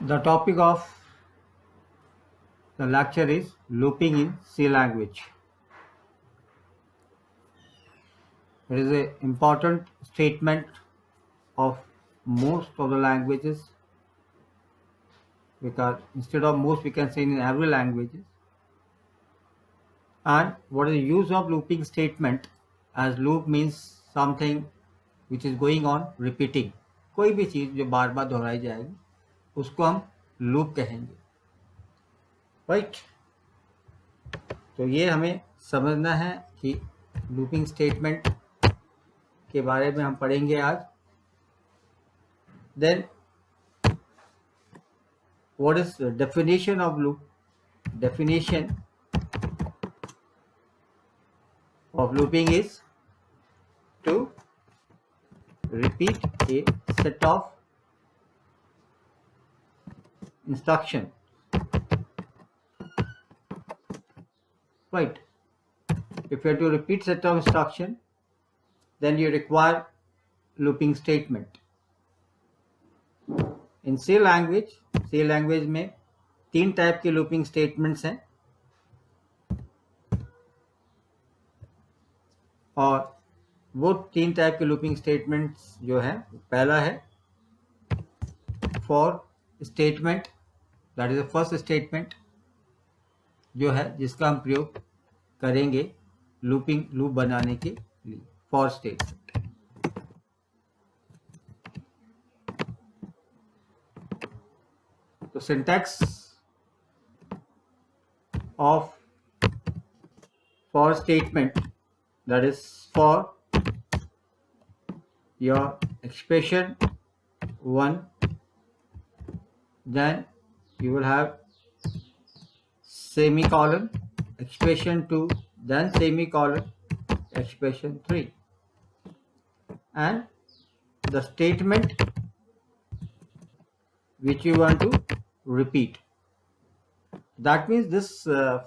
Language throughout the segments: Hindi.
The topic of the lecture is looping in C language. It is an important statement of most of the languages, because instead of most we can say in every language. And what is the use of looping statement? As loop means something which is going on repeating. कोई भी चीज जो बार बार दोहराई जाएगी उसको हम लूप कहेंगे, राइट। तो ये हमें समझना है कि लूपिंग स्टेटमेंट के बारे में हम पढ़ेंगे आज। Then what is definition of loop? Definition of looping is to repeat a set of instruction, right? If you have to repeat set of instruction, then you require looping statement. In C language में तीन टाइप के looping statements हैं, और वो तीन टाइप के लूपिंग स्टेटमेंट्स जो है, पहला है for statement, that is the first statement जो है जिसका हम प्रयोग करेंगे लूप बनाने के लिए, फॉर स्टेटमेंट। तो syntax of for statement, that is for your expression 1, then you will have semicolon, expression 2, then semicolon, expression 3, and the statement which you want to repeat. That means this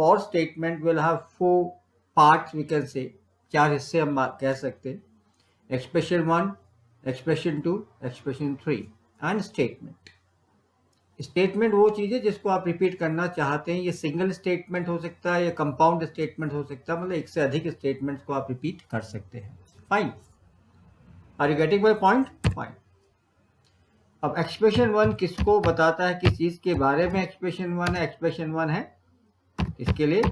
for statement will have 4 parts, we can say, 4 हिस्से हम कह सकते हैं, expression 1, expression 2, expression 3 and statement. Statement वो चीज़ है जिसको आप रिपीट करना चाहते हैं। ये सिंगल स्टेटमेंट हो सकता है या कंपाउंड स्टेटमेंट हो सकता है, मतलब एक से अधिक स्टेटमेंट्स को आप रिपीट कर सकते हैं। Fine, are you getting my point? Fine. अब एक्सप्रेशन 1 किसको बताता है, किस चीज़ के बारे में एक्सप्रेशन 1 है? एक्सप्रेशन 1 है इसके लिए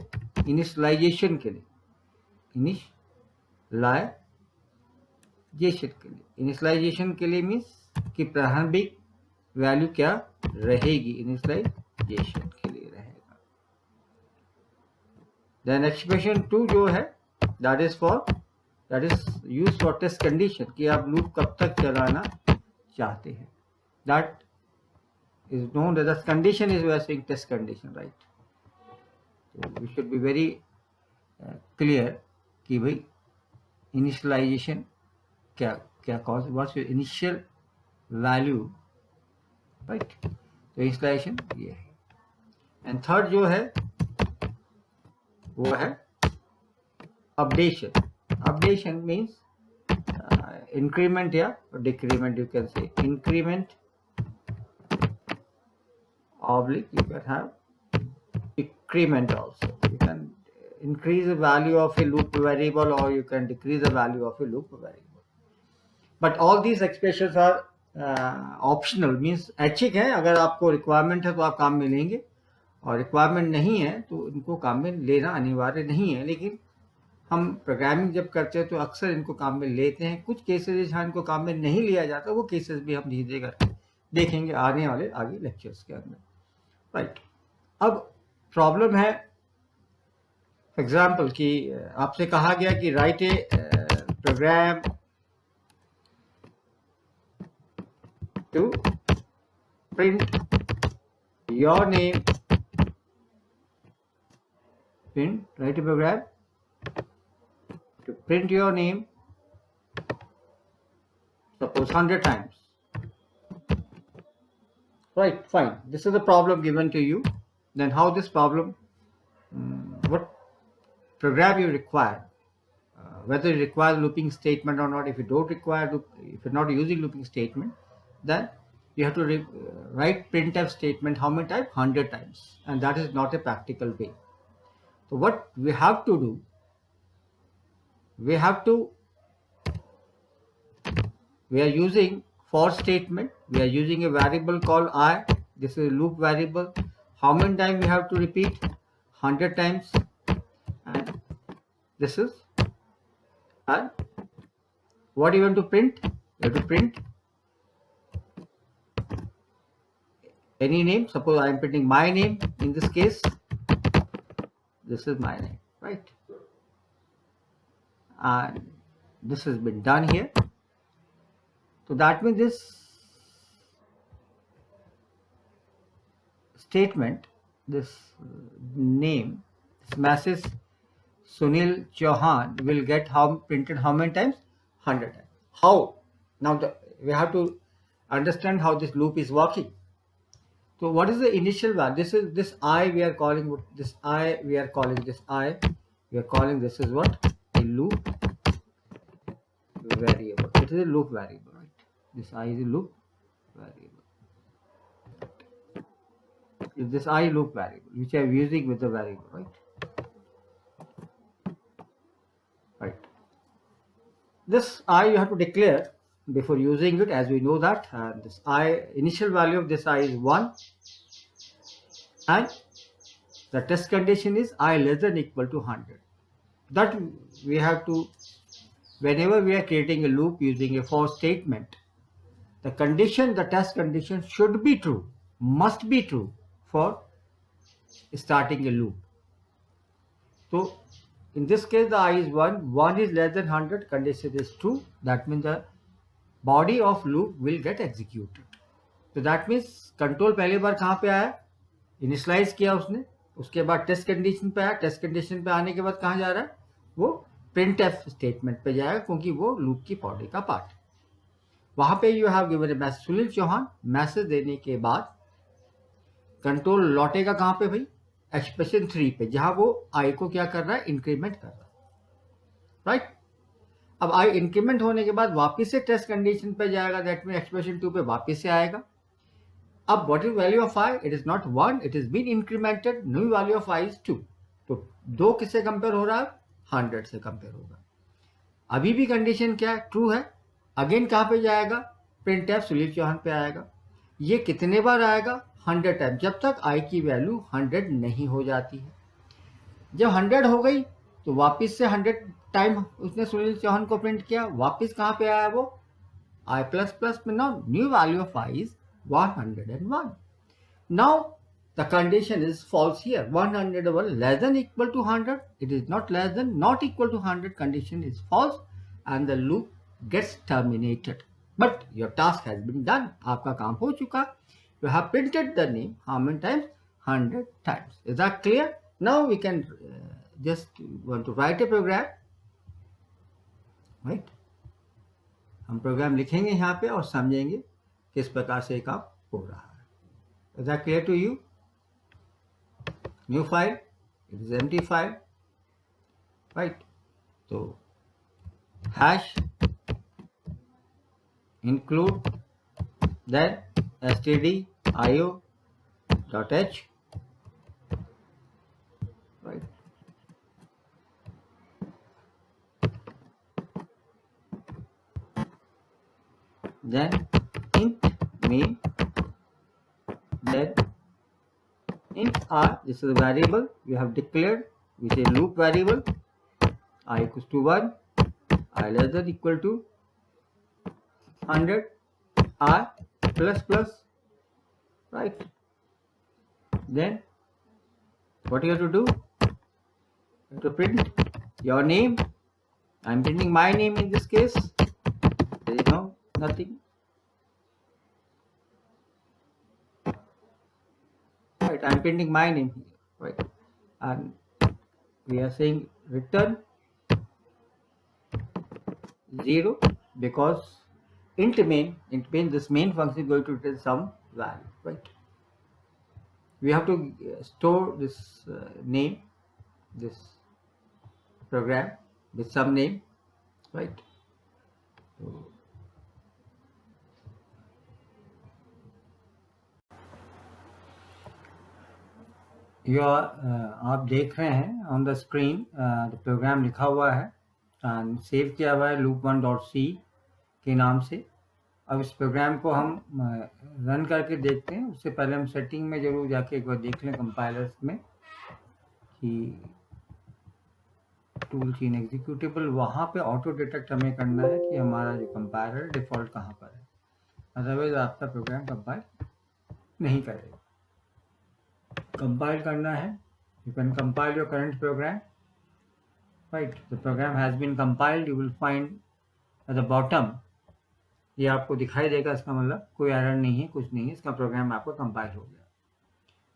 इनिशियलाइजेशन के लिए, इनिशियलाइजेशन के लिए मीन्स कि प्रारंभिक वैल्यू क्या रहेगी, इनिशियलाइजेशन के लिए रहेगा। देन एक्सप्रेशन 2 जो है that is use for test condition, कि आप लूप कब तक चलाना चाहते हैं। That is known as condition, is using test condition, right. We should be very clear कि भाई इनिशियलाइजेशन क्या cause, what's your initial value, right. तो इनिशियलाइजेशन ये है। एंड थर्ड जो है वो है अपडेशन। अपडेशन मीन्स इंक्रीमेंट या decrement, you can say increment oblique, you can have decrement also. You can increase the value of a loop variable or you can decrease the value of a loop variable. But all these expressions are optional, means ऐच्छिक है। अगर आपको रिक्वायरमेंट है तो आप काम में लेंगे, और रिक्वायरमेंट नहीं है तो इनको काम में लेना अनिवार्य नहीं है। लेकिन हम प्रोग्रामिंग जब करते हैं तो अक्सर इनको काम में लेते हैं। कुछ केसेस जहाँ इनको काम में नहीं लिया जाता, वो केसेस भी हम धीरे करके देखेंगे आने वाले आगे लेक्चर्स के अंदर, राइट। अब प्रॉब्लम है एग्जाम्पल कि आपसे कहा गया कि write a program to print your name, write a program to print your name, suppose 100 times, right? Fine, this is the problem given to you. Then how this problem, what program you require, whether it requires looping statement or not. If you don't require loop, if you're not using looping statement, then you have to write printf statement how many times? 100 times, and that is not a practical way. So what we have to do, we are using for statement, we are using a variable called I. This is a loop variable. How many times we have to repeat? 100 times. And this is, and what you want to print? You have to print any name. Suppose I am printing my name. In this case, this is my name, right? And this has been done here. So that means this statement, this name, this message Sunil Chauhan will get printed how many times? 100 times. How? Now we have to understand how this loop is working. So what is the initial value? This is this I we are calling this I we are calling this I we are calling this is what? A loop variable. It is a loop variable, right? This I is a loop variable. Is this I loop variable which I am using with the variable, right? Right. This I you have to declare before using it, as we know that this I initial value of this I is 1, and the test condition is I less than equal to 100. That we have to, whenever we are creating a loop using a for statement, the condition, the test condition should be true, must be true for starting a loop. So in this case the I is 1 is less than 100, condition is true, that means the body of loop will get executed. तो दैट मीन्स कंट्रोल पहली बार कहाँ पे आया? इनिशलाइज किया उसने, उसके बाद टेस्ट कंडीशन पे आया, टेस्ट कंडीशन पे आने के बाद कहाँ जा रहा है? वो प्रिंट एफ स्टेटमेंट पे जाएगा, क्योंकि वो लूप की बॉडी का पार्ट है. वहां पे you have given a message Sunil Chauhan, message देने के बाद कंट्रोल लौटेगा कहाँ पे भाई? एक्सप्रेशन 3 पे, जहां वो आई को क्या कर रहा है? इंक्रीमेंट कर रहा है, राइट? अब आई इंक्रीमेंट होने के बाद वापस से टेस्ट कंडीशन पे जाएगा, दैट मीन एक्सप्रेशन 2 पे वापस से आएगा. अब what is value of I? It is not 1, it is been incremented, new value of I is 2. तो 2 किससे कंपेयर हो रहा है? 100 से कंपेयर होगा. अभी भी कंडीशन क्या है? ट्रू है. अगेन कहाँ पे जाएगा? प्रिंट एफ सुनील चौहान पे आएगा. ये कितने बार आएगा? 100 टाइम, जब तक आई की वैल्यू 100 नहीं हो जाती है. जब 100 हो गई तो वापस से 100 टाइम उसने सुनील चौहान को प्रिंट किया. वापस कहाँ पे आया वो? आई प्लस प्लस में. Now new value of I is 101. Now the condition is false here. 101 less than equal to 100. It is not less than, not equal to 100. Condition is false and the loop gets terminated. But your task has been done. आपका काम हो चुका. You have printed the name how many times? 100 times. Is that clear? Now we can just want to write a program, right? हम प्रोग्राम लिखेंगे यहाँ पे और समझेंगे किस प्रकार से काम हो रहा है. Is that clear to you? New file, it is empty file, right? So hash include then stdio.h, right? Then int main, then int r, this is a variable you have declared, which is a loop variable. I equals to 1, I less than equal to 100, I plus plus, right? Then what you have to do? You have to print your name. I'm printing my name in this case. There is nothing. Right, I'm printing my name here, right? And we are saying return 0 because int main, this main function is going to return some value, right? We have to store this name, this program with some name, right? So आप देख रहे हैं ऑन द स्क्रीन प्रोग्राम लिखा हुआ है एंड सेव किया हुआ है loop1.c के नाम से। अब इस प्रोग्राम को हम रन करके देखते हैं। उससे पहले हम सेटिंग में जरूर जाके एक बार देख लें कंपाइलर्स में कि टूल्स इन एग्जीक्यूटेबल वहाँ पे ऑटो डिटेक्ट हमें करना है कि हमारा जो कंपाइलर डिफ़ॉल्ट कहाँ पर है, अदरवाइज आपका प्रोग्राम कंपाइल नहीं करेगा। कंपाइल करना है, you can compile your current program, right? The program has been compiled. You will find at the bottom ये आपको दिखाई देगा, इसका मतलब कोई एरर नहीं है, कुछ नहीं है, इसका प्रोग्राम आपका कंपाइल हो गया।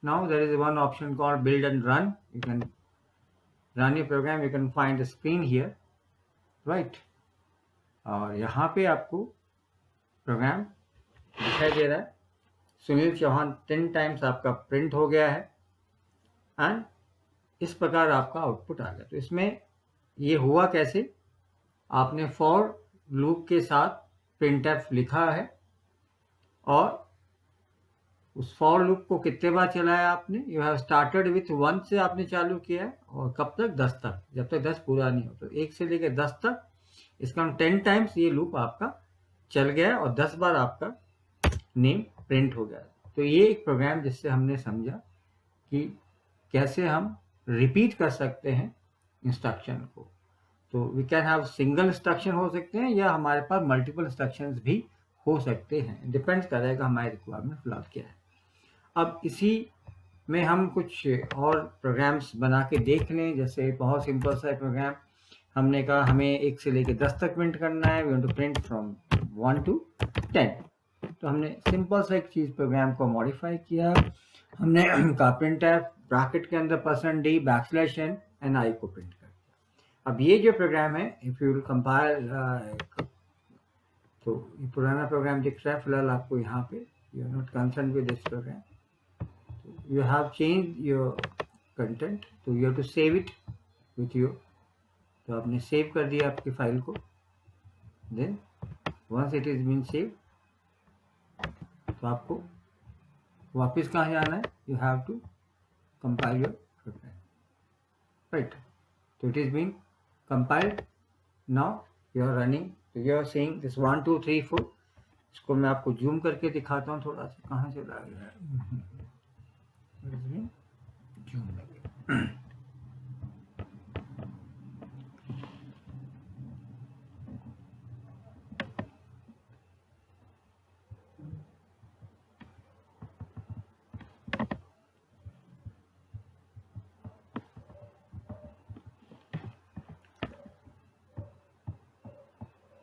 Now there is one option called build and run. You can run your program. You can find the screen here, right? और यहाँ पे आपको प्रोग्राम दिखाई दे रहा है, सुनील चौहान 10 टाइम्स आपका प्रिंट हो गया है एंड इस प्रकार आपका आउटपुट आ गया। तो इसमें ये हुआ कैसे, आपने फॉर लूप के साथ printf लिखा है और उस फॉर लूप को कितने बार चलाया आपने, यू हैव स्टार्टेड विथ 1 से आपने चालू किया है और कब तक, 10 तक, जब तक 10 पूरा नहीं हो। तो 1 से लेकर 10 तक, इसका 10 टाइम्स ये लूप आपका चल गया और 10 बार आपका नेम प्रिंट हो गया। तो ये एक प्रोग्राम जिससे हमने समझा कि कैसे हम रिपीट कर सकते हैं इंस्ट्रक्शन को। तो we can have single instruction हो सकते हैं या हमारे पास मल्टीपल इंस्ट्रक्शंस भी हो सकते हैं, डिपेंड्स करेगा हमारे रिक्वायरमेंट फिलहाल क्या है। अब इसी में हम कुछ और प्रोग्राम्स बना के देख लें। जैसे बहुत सिंपल सा प्रोग्राम, हमने कहा हमें 1 से लेकर 10 तक प्रिंट करना है, we want to print from 1 to 10। तो हमने सिंपल सा एक चीज़ प्रोग्राम को मॉडिफाई किया, हमने का printf ब्रैकेट के अंदर %d backslash n and i को प्रिंट कर दिया। अब ये जो प्रोग्राम है, इफ यू विल कंपाइल, तो ये पुराना प्रोग्राम दिख रहा है फिलहाल आपको यहाँ पे, you are not concern with this program, you have changed your content, तो you have to save it with you। तो आपने सेव कर दिया आपकी फाइल को, then once it is been saved, तो आपको वापस कहाँ जाना है, you have to compile your program, right? So it is being compiled, now you are running, so you are seeing this 1 2 3 4। इसको मैं आपको जूम करके दिखाता हूँ थोड़ा सा, कहाँ चला गया है, जूम लगे।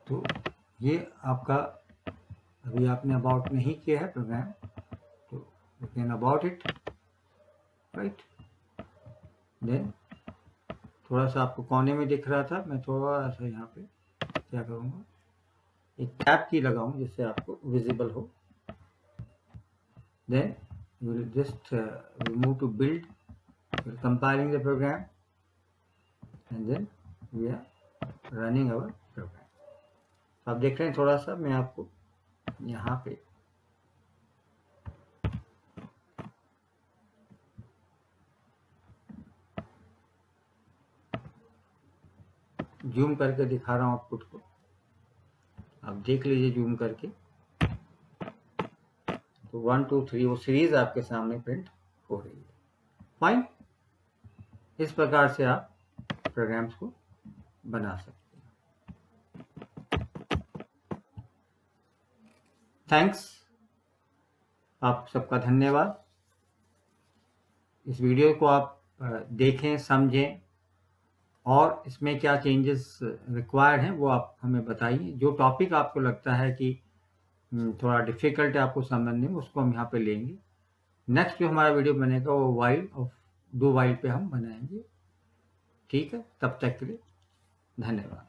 तो ये आपका, अभी आपने अबाउट नहीं किया है प्रोग्राम, तो you can about it, right. Then थोड़ा सा आपको कोने में दिख रहा था, मैं थोड़ा सा यहाँ पे क्या करूँगा, एक टैब की लगाऊँ जिससे आपको विजिबल हो। Then you will just move to build, we're compiling the program and then we are running our program। तो आप देख रहे हैं, थोड़ा सा मैं आपको यहाँ पे जूम करके दिखा रहा हूँ आउटपुट को, आप देख लीजिए जूम करके। तो 1 2 3 वो सीरीज आपके सामने प्रिंट हो रही है, फाइन। इस प्रकार से आप प्रोग्राम्स को बना सकते हैं। थैंक्स, आप सबका धन्यवाद। इस वीडियो को आप देखें, समझें और इसमें क्या चेंजेस रिक्वायर्ड हैं वो आप हमें बताइए। जो टॉपिक आपको लगता है कि थोड़ा डिफ़िकल्ट है आपको समझने में, उसको हम यहाँ पे लेंगे। नेक्स्ट जो हमारा वीडियो बनेगा वो वाइल और डू वाइल पे हम बनाएंगे, ठीक है। तब तक के लिए धन्यवाद।